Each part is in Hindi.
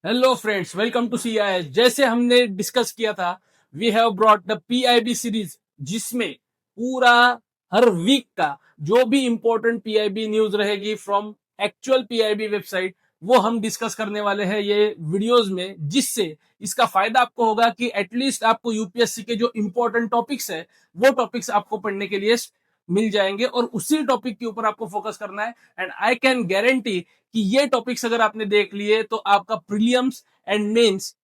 Hello friends, welcome to CIS. जैसे हमने डिस्कस किया था, we have brought the PIB series, जिसमें पूरा हर वीक का जो भी इंपॉर्टेंट पीआईबी न्यूज रहेगी फ्रॉम एक्चुअल पीआईबी वेबसाइट, वो हम डिस्कस करने वाले हैं ये वीडियोस में। जिससे इसका फायदा आपको होगा कि एटलीस्ट आपको यूपीएससी के जो इंपॉर्टेंट टॉपिक्स है वो टॉपिक्स आपको पढ़ने के लिए मिल जाएंगे और उसी टॉपिक के ऊपर आपको फोकस करना है। एंड आई कैन गारंटी कि ये टॉपिक्स अगर आपने देख लिए तो आपका प्रीलियम्स एंड मेंस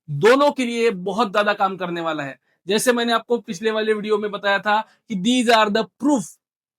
दोनों के लिए बहुत ज्यादा काम करने वाला है। जैसे मैंने आपको पिछले वाले वीडियो में बताया था कि दीज आर द प्रूफ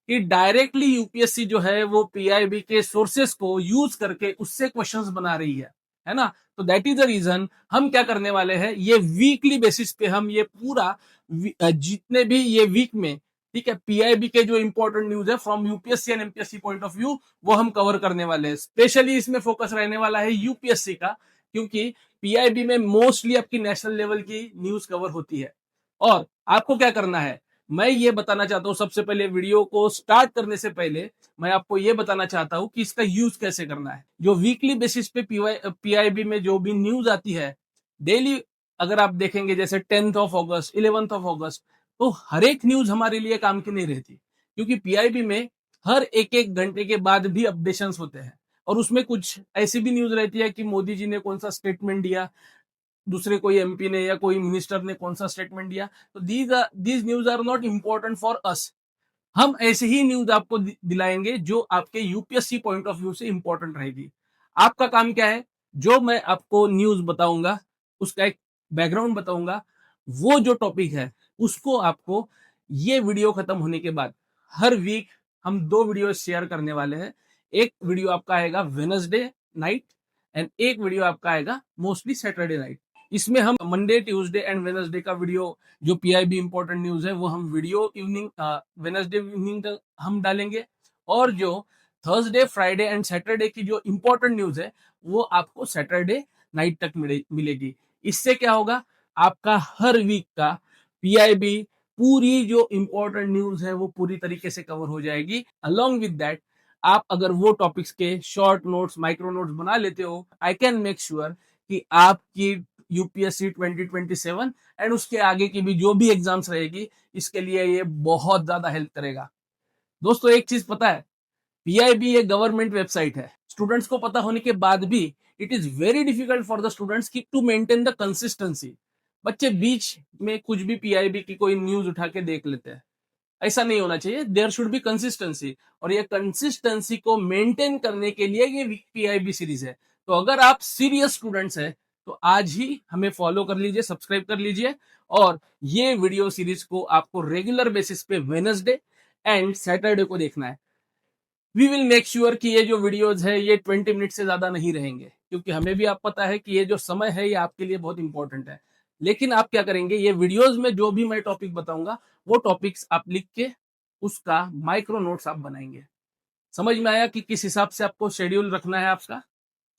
कि डायरेक्टली यूपीएससी जो है वो पीआईबी के सोर्सेस को यूज करके उससे क्वेश्चंस बना रही है ना। तो दैट इज द रीजन हम क्या करने वाले हैं, ये वीकली बेसिस पे हम ये पूरा जितने भी ये वीक में, ठीक है, पीआईबी के जो इंपॉर्टेंट न्यूज है from UPSC and MPSC point of view वो हम कवर करने वाले हैं। स्पेशली इसमें फोकस रहने वाला है यूपीएससी का, क्योंकि पीआईबी में मोस्टली आपकी नेशनल लेवल की न्यूज कवर होती है। और आपको क्या करना है, मैं ये बताना चाहता हूं। सबसे पहले वीडियो को स्टार्ट करने से पहले मैं आपको ये बताना चाहता हूं कि इसका यूज कैसे करना है। जो वीकली बेसिस पे पीआईबी में जो भी न्यूज आती है डेली, अगर आप देखेंगे जैसे 10th of August, 11th of अगस्त, तो हर एक न्यूज हमारे लिए काम की नहीं रहती, क्योंकि पीआईबी में हर एक एक घंटे के बाद भी अपडेशन होते हैं। और उसमें कुछ ऐसी भी न्यूज रहती है कि मोदी जी ने कौन सा स्टेटमेंट दिया, दूसरे कोई एमपी ने या कोई मिनिस्टर ने कौन सा स्टेटमेंट दिया। तो these news are not important for us. हम ऐसे ही न्यूज आपको दिलाएंगे जो आपके यूपीएससी पॉइंट ऑफ व्यू से इंपॉर्टेंट रहेगी। आपका काम क्या है, जो मैं आपको न्यूज बताऊंगा उसका एक बैकग्राउंड बताऊंगा, वो जो टॉपिक है उसको आपको ये वीडियो खत्म होने के बाद हर वीक हम दो वीडियो शेयर करने वाले हैं। एक वीडियो आपका आएगा वेनसडे नाइट एंड एक वीडियो आपका आएगा मोस्टली सैटरडे नाइट। इसमें हम मंडे, ट्यूसडे एंड वेनसडे का वीडियो, जो पीआईबी इंपॉर्टेंट न्यूज है वो हम वीडियो इवनिंग, वेनसडे इवनिंग तक हम डालेंगे। और जो थर्सडे, फ्राइडे एंड सैटरडे की जो इंपॉर्टेंट न्यूज है वो आपको सैटरडे नाइट तक मिलेगी। इससे क्या होगा, आपका हर वीक का पीआईबी पूरी जो इंपॉर्टेंट न्यूज है वो पूरी तरीके से कवर हो जाएगी। अलोंग विद दैट, आप अगर वो टॉपिक्स के शॉर्ट नोट्स, माइक्रो नोट्स बना लेते हो, आई कैन मेक श्योर कि आपकी यूपीएससी 2027 एंड उसके आगे की भी जो भी एग्जाम्स रहेगी, इसके लिए ये बहुत ज्यादा हेल्प करेगा। दोस्तों, एक चीज पता है, पीआईबी एक गवर्नमेंट वेबसाइट है। स्टूडेंट्स को पता होने के बाद भी it is very difficult for the students की टू मेंटेन द कंसिस्टेंसी। बच्चे बीच में कुछ भी पीआईबी की कोई न्यूज उठा के देख लेते हैं, ऐसा नहीं होना चाहिए। देयर शुड बी कंसिस्टेंसी, और ये कंसिस्टेंसी को मेंटेन करने के लिए ये पीआईबी सीरीज है। तो अगर आप सीरियस स्टूडेंट्स हैं तो आज ही हमें फॉलो कर लीजिए, सब्सक्राइब कर लीजिए। और ये वीडियो सीरीज को आपको रेगुलर बेसिस पे वेनसडे एंड सैटरडे को देखना है। वी विल मेक श्योर कि ये जो वीडियोज है ये 20 मिनट से ज्यादा नहीं रहेंगे, क्योंकि हमें भी आप पता है कि ये जो समय है ये आपके लिए बहुत इंपॉर्टेंट है। लेकिन आप क्या करेंगे, ये वीडियोज में जो भी मैं टॉपिक बताऊंगा वो टॉपिक्स आप लिख के उसका माइक्रो नोट्स आप बनाएंगे। समझ में आया कि किस हिसाब से आपको शेड्यूल रखना है आपका।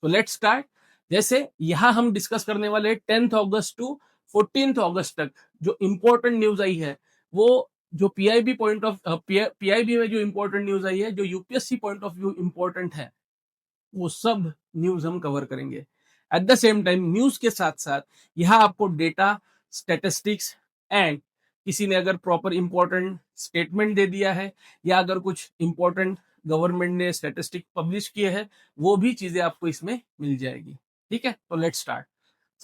तो लेट्स स्टार्ट। जैसे यहां हम डिस्कस करने वाले 10th अगस्त टू 14th अगस्त तक जो इंपॉर्टेंट न्यूज आई है, वो जो पीआईबी पॉइंट ऑफ पीआईबी में जो इंपॉर्टेंट न्यूज आई है, जो UPSC point of view important है, वो सब न्यूज हम कवर करेंगे। At the same time news के साथ साथ यहाँ आपको डेटा, स्टेटिस्टिक्स एंड किसी ने अगर प्रॉपर इंपॉर्टेंट स्टेटमेंट दे दिया है या अगर कुछ इंपॉर्टेंट गवर्नमेंट ने स्टेटिस्टिक पब्लिश किए हैं, वो भी चीजें आपको इसमें मिल जाएगी। ठीक है, तो लेट्स स्टार्ट।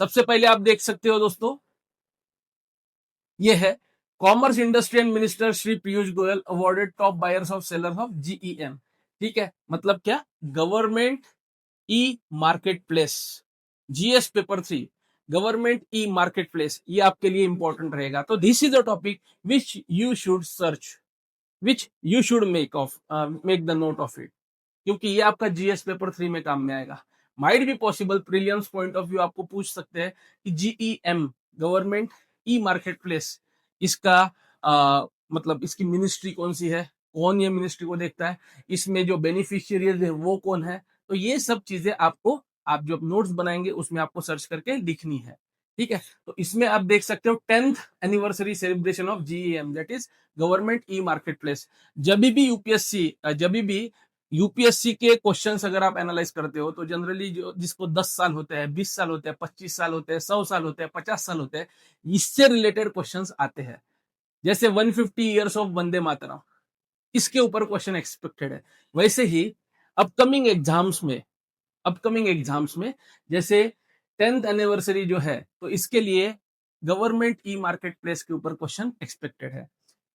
सबसे पहले आप देख सकते हो दोस्तों, ये है commerce industry and minister Shri Piyush Goyal awarded top buyers of seller of GeM. ठीक है, मतलब क्या, government e marketplace, GS paper 3, government e marketplace, ये आपके लिए इंपॉर्टेंट रहेगा। तो this is the topic which you should search, which you should make the note of it, क्योंकि ये आपका जीएस पेपर 3 में काम में आएगा। Might be possible prelims point of view आपको पूछ सकते हैं कि GEM, government e market place, इसका मतलब इसकी मिनिस्ट्री कौन सी है, कौन ये मिनिस्ट्री को देखता है, इसमें जो बेनिफिशियरीज है वो कौन है। तो ये सब चीजें आपको, आप जो नोट्स बनाएंगे उसमें आपको सर्च करके लिखनी है। ठीक है, तो इसमें आप देख सकते हो 10th anniversary celebration of GEM, that is government e market place. जब भी यूपीएससी, जब भी यूपीएससी के क्वेश्चंस अगर आप एनालाइज करते हो तो जनरली जो जिसको 10 साल होते हैं, 20 साल होते हैं, 25 साल होते हैं, 100 साल होते हैं, 50 साल होते हैं, इससे रिलेटेड क्वेश्चंस आते हैं। जैसे 150 ईयर्स ऑफ वंदे मातरम, इसके ऊपर क्वेश्चन एक्सपेक्टेड है। वैसे ही अपकमिंग एग्जाम्स में जैसे 10th एनिवर्सरी जो है, तो इसके लिए गवर्नमेंट ई मार्केट प्लेस के ऊपर क्वेश्चन एक्सपेक्टेड है।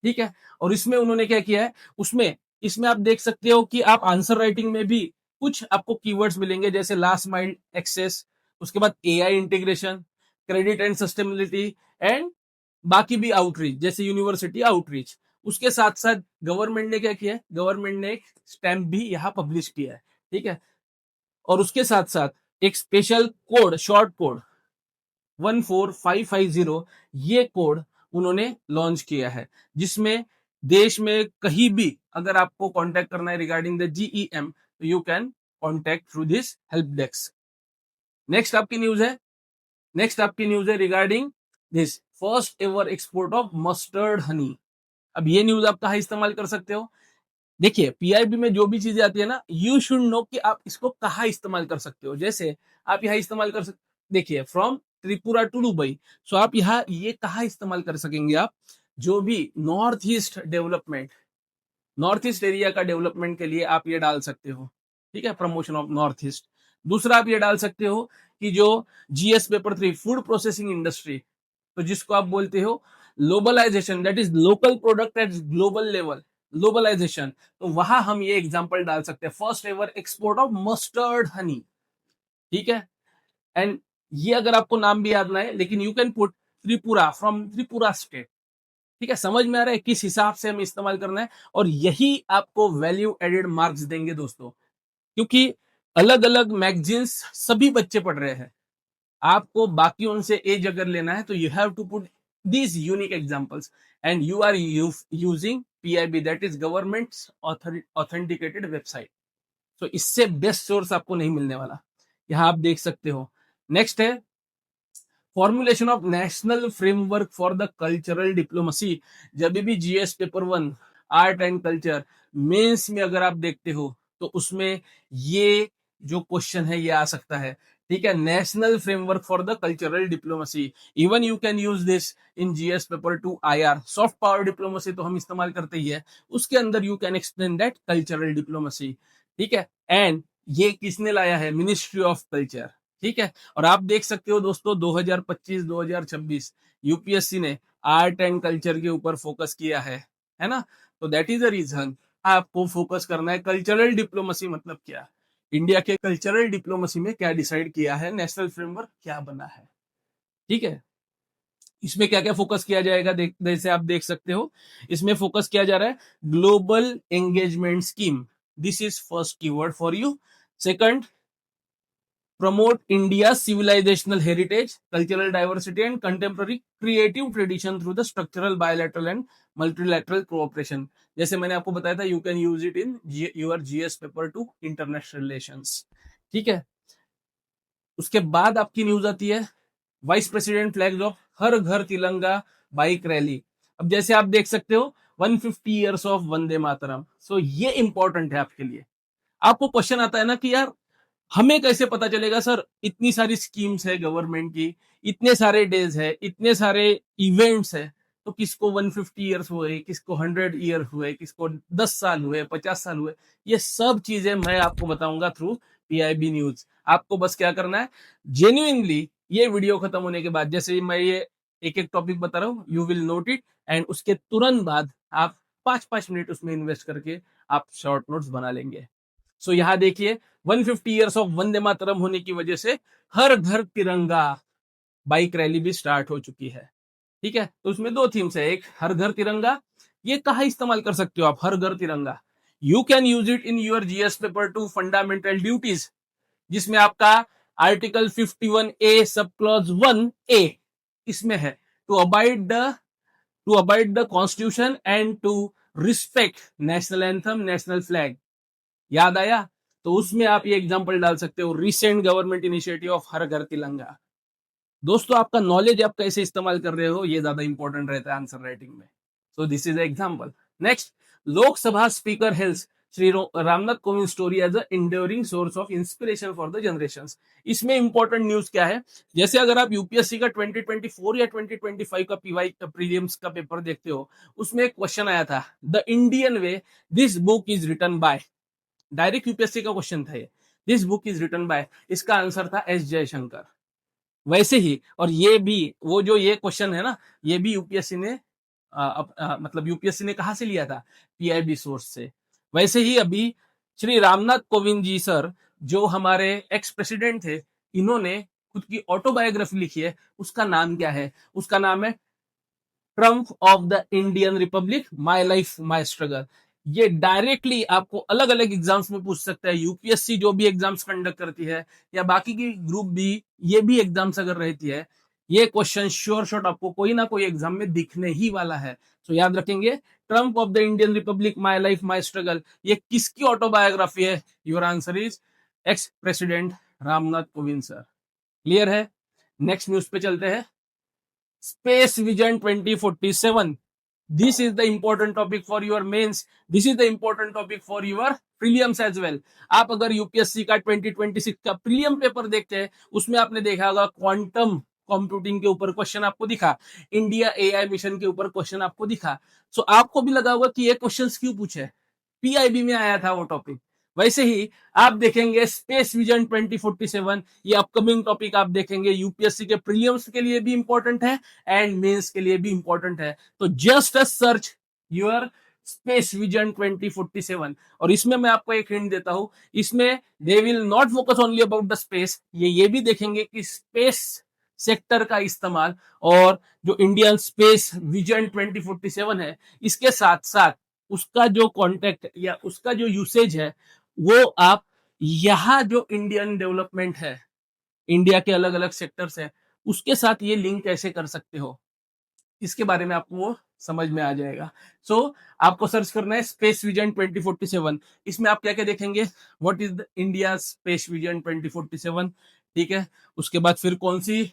ठीक है, और इसमें उन्होंने क्या किया है, उसमें इसमें आप देख सकते हो कि आप आंसर राइटिंग में भी कुछ आपको कीवर्ड्स मिलेंगे, जैसे लास्ट माइल एक्सेस, उसके बाद AI integration, credit and sustainability, and बाकी भी आउटरीच, जैसे यूनिवर्सिटी आउटरीच। उसके साथ साथ गवर्नमेंट ने क्या किया है, गवर्नमेंट ने एक स्टैम्प भी यहाँ पब्लिश किया है। ठीक है, और उसके साथ साथ एक स्पेशल कोड, शॉर्ट कोड 14550, ये कोड उन्होंने लॉन्च किया है, जिसमें देश में कहीं भी अगर आपको कांटेक्ट करना है रिगार्डिंग द जीईएम, तो you can contact through this help desk. Next आपकी न्यूज है regarding this first ever export of mustard Honey. अब ये न्यूज आप कहाँ इस्तेमाल कर सकते हो? देखिए, पीआईबी में जो भी चीजें आती है ना, यू शुड नो कि आप इसको कहाँ इस्तेमाल कर सकते हो। जैसे आप यहाँ इस्तेमाल कर सकते, देखिए फ्रॉम त्रिपुरा टू दुबई, सो आप यहाँ ये कहाँ इस्तेमाल कर सकेंगे? आप जो भी नॉर्थ ईस्ट एरिया का डेवलपमेंट के लिए आप ये डाल सकते हो। ठीक है, प्रमोशन ऑफ नॉर्थ ईस्ट। दूसरा आप ये डाल सकते हो कि जो GS paper 3 food processing industry, तो जिसको आप बोलते हो globalization, that is local product at global level, globalization, तो वहां हम ये एग्जांपल डाल सकते हैं, first ever export of mustard honey. ठीक है, एंड ये अगर आपको नाम भी याद ना है, लेकिन you can put Tripura, from Tripura state. ठीक है, समझ में आ रहा है किस हिसाब से हमें इस्तेमाल करना है, और यही आपको वैल्यू एडेड मार्क्स देंगे दोस्तों, क्योंकि अलग अलग मैगजीन्स सभी बच्चे पढ़ रहे हैं। आपको बाकी उनसे एज अगर लेना है, तो you have to put these unique examples and you are using PIB, that is government authenticated website। so इससे बेस्ट सोर्स आपको नहीं मिलने वाला। यहां आप देख सकते हो। नेक्स्ट है formulation of national framework for the cultural diplomacy. जब भी GS paper 1 art and culture mains में अगर आप देखते हो, तो उसमें ये जो क्वेश्चन है ये आ सकता है। ठीक है, national framework for the cultural diplomacy, even you can use this in GS paper 2 IR. Soft power diplomacy तो हम इस्तेमाल करते ही है, उसके अंदर you can explain that cultural diplomacy. ठीक है, एंड ये किसने लाया है? Ministry of culture. ठीक है, और आप देख सकते हो दोस्तों 2025-2026 यूपीएससी ने आर्ट एंड कल्चर के ऊपर फोकस किया है ना? तो दैट इज द रीजन आपको फोकस करना है कल्चरल डिप्लोमेसी मतलब क्या, इंडिया के कल्चरल डिप्लोमेसी में क्या डिसाइड किया है, नेशनल फ्रेमवर्क क्या बना है। ठीक है, इसमें क्या क्या फोकस किया जाएगा, जैसे आप देख सकते हो, इसमें फोकस किया जा रहा है global engagement scheme, this is first keyword for you. Second, promote India's civilizational heritage, cultural diversity, and contemporary creative tradition through the structural, bilateral, and multilateral cooperation। जैसे मैंने आपको बताया था, you can use it in your GS paper 2 international relations। ठीक है, उसके बाद आपकी न्यूज आती है vice president flags of her घर तिरंगा बाइक रैली। अब जैसे आप देख सकते हो 150 ईयर्स ऑफ वंदे मातरम, सो ये इंपॉर्टेंट है आपके लिए। आपको क्वेश्चन आता है ना कि यार हमें कैसे पता चलेगा सर, इतनी सारी स्कीम्स है गवर्नमेंट की, इतने सारे डेज है, इतने सारे इवेंट्स है, तो किसको 150 ईयर्स हुए, किसको 100 ईयर हुए, किसको 10 साल हुए, 50 साल हुए, ये सब चीजें मैं आपको बताऊंगा थ्रू पीआईबी न्यूज। आपको बस क्या करना है, जेन्युइनली ये वीडियो खत्म होने के बाद, जैसे मैं ये एक एक टॉपिक बता रहा हूँ, you will note it, and उसके तुरंत बाद आप 5-5 मिनट उसमें इन्वेस्ट करके आप शॉर्ट नोट्स बना लेंगे। सो यहां देखिए 150 ईयर्स ऑफ वंदे मातरम होने की वजह से हर घर तिरंगा बाइक रैली भी स्टार्ट हो चुकी है। ठीक है, तो उसमें दो थीम्स है, एक हर घर तिरंगा, ये कहाँ इस्तेमाल कर सकते हो आप हर घर तिरंगा? You can use it in your GS paper 2 fundamental duties, जिसमें आपका article 51A sub clause 1A इसमें है, to abide the constitution and to respect national anthem, national flag. याद आया? तो उसमें आप ये एग्जांपल डाल सकते हो, recent government initiative of her घर तिरंगा। दोस्तों, आपका नॉलेज आप कैसे इस्तेमाल कर रहे हो ये ज्यादा इंपॉर्टेंट रहता है आंसर राइटिंग में। So this is example. Next, Lok Sabha speaker hails Shri Ramnath Kovind story as a enduring source of inspiration for the generations. इसमें इंपॉर्टेंट न्यूज क्या है, जैसे अगर आप यूपीएससी का 2024 या 2025 का पीवाई प्रीलिम्स का पेपर देखते हो, उसमें एक क्वेश्चन आया था, the Indian way, this book is written by, direct UPSC का क्वेश्चन था ये, this book is written by, इसका आंसर था एस जयशंकर। वैसे ही, और ये भी, वो जो ये क्वेश्चन है ना, ये भी यूपीएससी ने मतलब यूपीएससी ने कहां से लिया था, पीआईबी सोर्स से। वैसे ही अभी श्री रामनाथ कोविंद जी सर, जो हमारे एक्स प्रेसिडेंट थे, इन्होंने खुद की ऑटोबायोग्राफी लिखी है, उसका नाम क्या है, उसका नाम है Trump of the Indian Republic, my life my struggle. ये डायरेक्टली आपको अलग अलग एग्जाम्स में पूछ सकता है, यूपीएससी जो भी एग्जाम्स कंडक्ट करती है, या बाकी की ग्रुप भी, ये भी एग्जाम्स अगर रहती है, ये क्वेश्चन श्योर शॉट आपको कोई ना कोई एग्जाम में दिखने ही वाला है। तो याद रखेंगे, Trump of the Indian Republic, my life my struggle, ये किसकी ऑटोबायोग्राफी है? Your answer is ex president Ramnath Kovind sir. Clear है? नेक्स्ट न्यूज पे चलते हैं, space vision 2047। This is the important topic for your mains. This is the important topic for your prelims as well. आप अगर यूपीएससी का 2026 का प्रीलियम पेपर देखते हैं, उसमें आपने देखा होगा क्वांटम कंप्यूटिंग के ऊपर क्वेश्चन आपको दिखा, इंडिया एआई मिशन के ऊपर क्वेश्चन आपको दिखा। सो आपको भी लगा होगा कि ये क्वेश्चंस क्यों पूछे, पीआईबी में आया था वो टॉपिक। वैसे ही आप देखेंगे स्पेस विजन 2047, ये अपकमिंग टॉपिक आप देखेंगे, यूपीएससी के प्रीलिम्स के लिए भी इंपॉर्टेंट है एंड मेंस के लिए भी इंपॉर्टेंट है। तो just a search your space vision 2047। और इसमें मैं आपको एक हिंट देता हूं, इसमें they will not focus only about the space, ये भी देखेंगे कि स्पेस सेक्टर का इस्तेमाल, और जो इंडियन स्पेस विजन 2047 है, इसके साथ साथ उसका जो कॉन्टेक्ट या उसका जो यूसेज है, वो आप यहां जो इंडियन डेवलपमेंट है, इंडिया के अलग अलग सेक्टर्स है, उसके साथ ये लिंक कैसे कर सकते हो, इसके बारे में आपको वो समझ में आ जाएगा। सो आपको सर्च करना है स्पेस विजन 2047। इसमें आप क्या क्या देखेंगे, what is the India space vision 2047, ठीक है। उसके बाद फिर कौन सी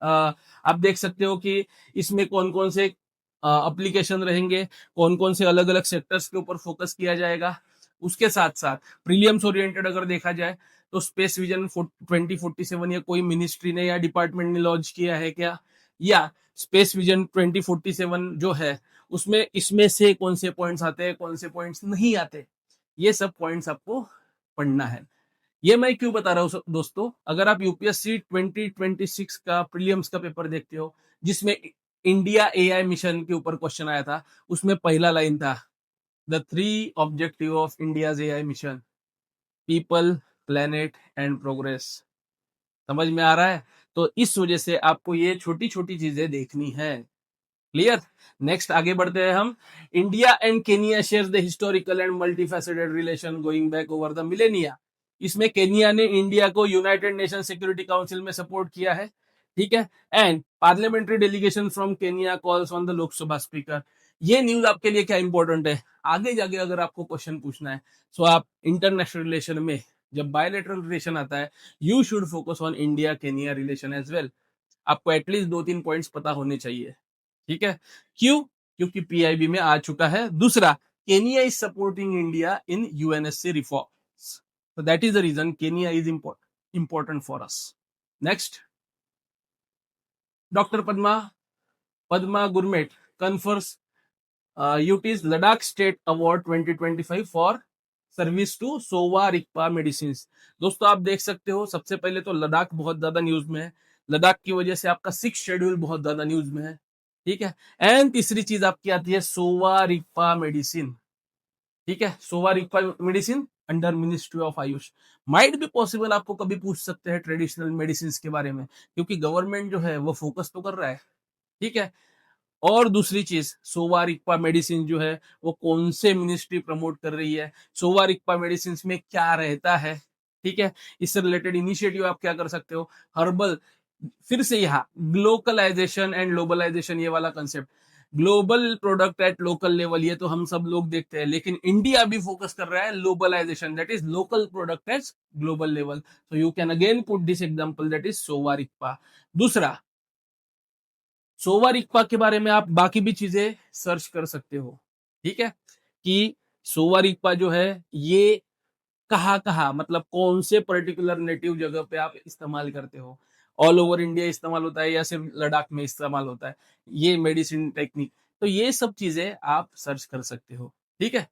आप देख सकते हो कि इसमें कौन कौन से एप्लीकेशन रहेंगे, कौन कौन से अलग अलग सेक्टर्स के ऊपर फोकस किया जाएगा। उसके साथ साथ प्रीलियम्स ओरिएंटेड अगर देखा जाए, तो स्पेस विजन 2047 या कोई मिनिस्ट्री ने या डिपार्टमेंट ने लॉन्च किया है क्या, या स्पेस विजन 2047 जो है, उसमें इसमें से कौन से पॉइंट्स आते हैं, कौन से पॉइंट्स नहीं आते, ये सब पॉइंट्स आपको पढ़ना है। ये मैं क्यों बता रहा हूं दोस्तों, अगर आप यूपीएससी 2026 का प्रीलिम्स का पेपर देखते हो, जिसमें इंडिया एआई मिशन के ऊपर क्वेश्चन आया था, उसमें पहला लाइन था, the 3 objective of India's AI mission, people, planet and progress. समझ में आ रहा है? तो इस वजह से आपको ये छोटी छोटी चीजें देखनी है। क्लियर? नेक्स्ट आगे बढ़ते हैं हम। India and Kenya share the historical and multifaceted relation going back over the millennia. इसमें केनिया ने इंडिया को यूनाइटेड नेशन सिक्योरिटी काउंसिल में सपोर्ट किया है, ठीक है। And parliamentary delegation from Kenya calls on the Lok Sabha speaker. ये न्यूज आपके लिए क्या इंपॉर्टेंट है, आगे जाके अगर आपको क्वेश्चन पूछना है, सो आप इंटरनेशनल रिलेशन में जब बायलैटरल रिलेशन आता है, you should focus on India Kenya relation as well. आपको एटलीस्ट 2-3 पॉइंट्स पता होने चाहिए, ठीक है। क्यों? क्योंकि पीआईबी में आ चुका है। दूसरा, Kenya is supporting India in UNSC reforms, so that is the reason Kenya is important for us. Next, Dr. Padma Gurmet confers UT's Ladakh State Award 2025 for service to Sowa Rigpa medicine. दोस्तों आप देख सकते हो, सबसे पहले तो लद्दाख बहुत ज्यादा न्यूज में है, लद्दाख की वजह से आपका 6 शेड्यूल बहुत ज्यादा न्यूज में है, ठीक है। एंड तीसरी चीज आपकी आती है सोवा रिक्पा मेडिसिन, ठीक है। Sowa Rigpa medicine under ministry of AYUSH. Might भी पॉसिबल आपको कभी पूछ सकते हैं ट्रेडिशनल मेडिसिन के बारे में, क्योंकि गवर्नमेंट जो है वो फोकस तो कर रहा है, ठीक है। और दूसरी चीज, सोवा रिक्पा मेडिसिन जो है वो कौन से मिनिस्ट्री प्रमोट कर रही है, सोवा रिक्पा मेडिसिन में क्या रहता है, ठीक है। इससे रिलेटेड इनिशिएटिव आप क्या कर सकते हो, हर्बल, फिर से यहाँ ग्लोकलाइजेशन एंड ग्लोबलाइजेशन, ये वाला concept, global product at local level, ये तो हम सब लोग देखते हैं, लेकिन इंडिया भी फोकस कर रहा है globalisation, that is local product at global level. So you can again put this example, that is Sowa Rigpa. दूसरा, सोवा रिक्पा के बारे में आप बाकी भी चीजें सर्च कर सकते हो, ठीक है, कि सोवा रिगपा जो है ये कहाँ कहाँ मतलब कौन से पर्टिकुलर नेटिव जगह पे आप इस्तेमाल करते हो, ऑल ओवर इंडिया इस्तेमाल होता है या सिर्फ लद्दाख में इस्तेमाल होता है, ये मेडिसिन टेक्निक, तो ये सब चीजें आप सर्च कर सकते हो। ठीक है।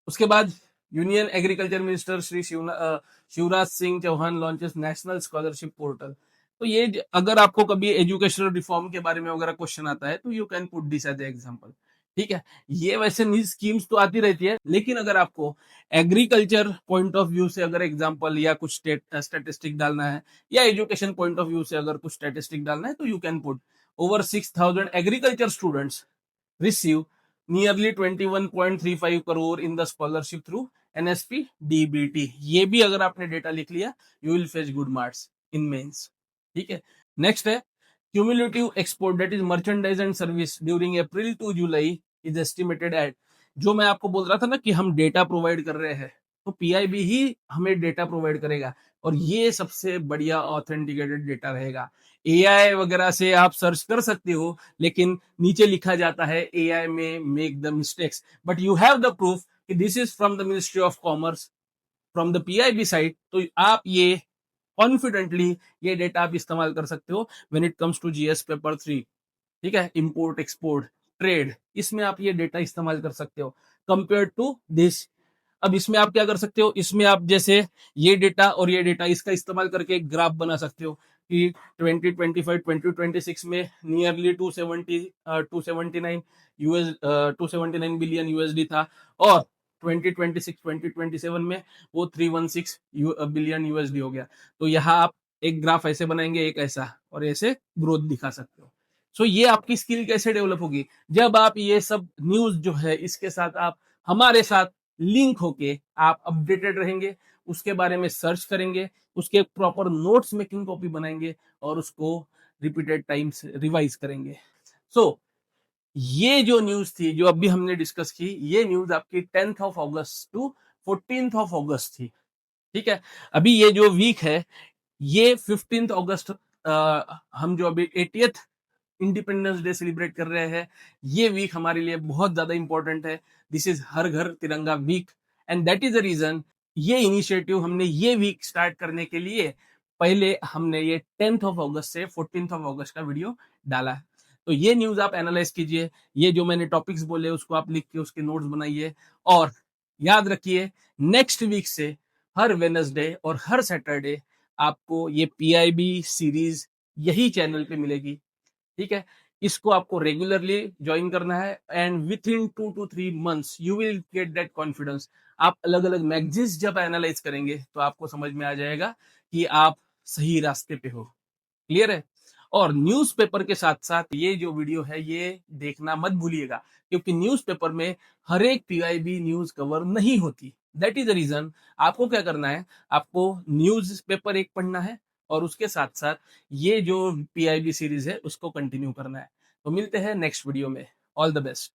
उसके बाद union agriculture minister Shri Shivraj Singh Chouhan launches national scholarship portal. तो ये अगर आपको कभी एजुकेशनल रिफॉर्म के बारे में वगैरह क्वेश्चन आता है तो you can put this as example. ठीक है। ये वैसे नई स्कीम्स तो आती रहती है, लेकिन अगर आपको एग्रीकल्चर पॉइंट ऑफ व्यू से अगर एग्जांपल या कुछ स्टेटिस्टिक डालना है, या एजुकेशन पॉइंट ऑफ व्यू से अगर कुछ स्टेटिस्टिक डालना है, तो you can put over 6,000 agriculture students receive nearly 21.35 crore in the scholarship through NSP DBT. ये भी अगर आपने डेटा लिख लिया, you will fetch good marks in mains. ठीक है। नेक्स्ट है cumulative export that is merchandise and service during April to July is estimated at, जो मैं आपको बोल रहा था ना कि हम डेटा प्रोवाइड कर रहे हैं, तो पीआईबी ही हमें डेटा प्रोवाइड करेगा, और ये सबसे बढ़िया ऑथेंटिकेटेड डेटा रहेगा। एआई वगैरह से आप सर्च कर सकते हो, लेकिन नीचे लिखा जाता है एआई में make the mistakes, but you have the proof कि this is from the ministry of commerce, from the PIB site, तो आप ये कॉन्फिडेंटली ये डेटा आप इस्तेमाल कर सकते हो when it comes to GS paper 3। ठीक है। इंपोर्ट एक्सपोर्ट ट्रेड, इसमें आप ये डेटा इस्तेमाल कर सकते हो कंपेयर टू दिस। अब इसमें आप क्या कर सकते हो, इसमें आप जैसे ये डेटा और ये डेटा इसका इस्तेमाल करके एक ग्राफ बना सकते हो कि 2025 2026 में नियरली 279 यूएस 279 बिलियन यूएसडी था, और 2026 2027 में वो 316 बिलियन यूएसडी हो गया। तो यहाँ आप एक ग्राफ ऐसे बनाएंगे, एक ऐसा, और ऐसे ग्रोथ दिखा सकते हो। सो ये आपकी स्किल कैसे डेवलप होगी, जब आप ये सब न्यूज जो है इसके साथ आप हमारे साथ लिंक होके आप अपडेटेड रहेंगे, उसके बारे में सर्च करेंगे, उसके प्रॉपर नोट्स मेकिंग कॉपी बनाएंगे, और उसको रिपीटेड टाइम्स रिवाइज करेंगे। सो ये जो न्यूज थी जो अभी हमने डिस्कस की, ये न्यूज आपकी 10th of August to 14th of August थी। ठीक है। अभी ये जो वीक है, ये 15th अगस्त, हम जो अभी 80th इंडिपेंडेंस डे सेलिब्रेट कर रहे हैं, ये वीक हमारे लिए बहुत ज्यादा इंपॉर्टेंट है। दिस इज हर घर तिरंगा week, and that is the reason ये इनिशिएटिव हमने ये वीक स्टार्ट करने के लिए पहले हमने ये 10th ऑफ अगस्त से 14th ऑफ अगस्त का वीडियो डाला है। तो ये न्यूज आप एनालाइज कीजिए, ये जो मैंने टॉपिक्स बोले उसको आप लिख के उसके नोट्स बनाइए, और याद रखिए नेक्स्ट वीक से हर वेडनेसडे और हर सैटरडे आपको ये पीआईबी सीरीज यही चैनल पे मिलेगी। ठीक है। इसको आपको रेगुलरली ज्वाइन करना है, and with in 2 to 3 months you will get that confidence. आप अलग अलग मैगजीन्स जब एनालाइज करेंगे तो आपको समझ में आ जाएगा कि आप सही रास्ते पे हो। क्लियर है। और न्यूज़पेपर के साथ साथ ये जो वीडियो है ये देखना मत भूलिएगा, क्योंकि न्यूज़पेपर में हर एक पीआईबी न्यूज कवर नहीं होती। दैट इज द रीजन आपको क्या करना है, आपको न्यूज पेपर एक पढ़ना है, और उसके साथ साथ ये जो पीआईबी सीरीज है उसको कंटिन्यू करना है। तो मिलते हैं नेक्स्ट वीडियो में। All the best.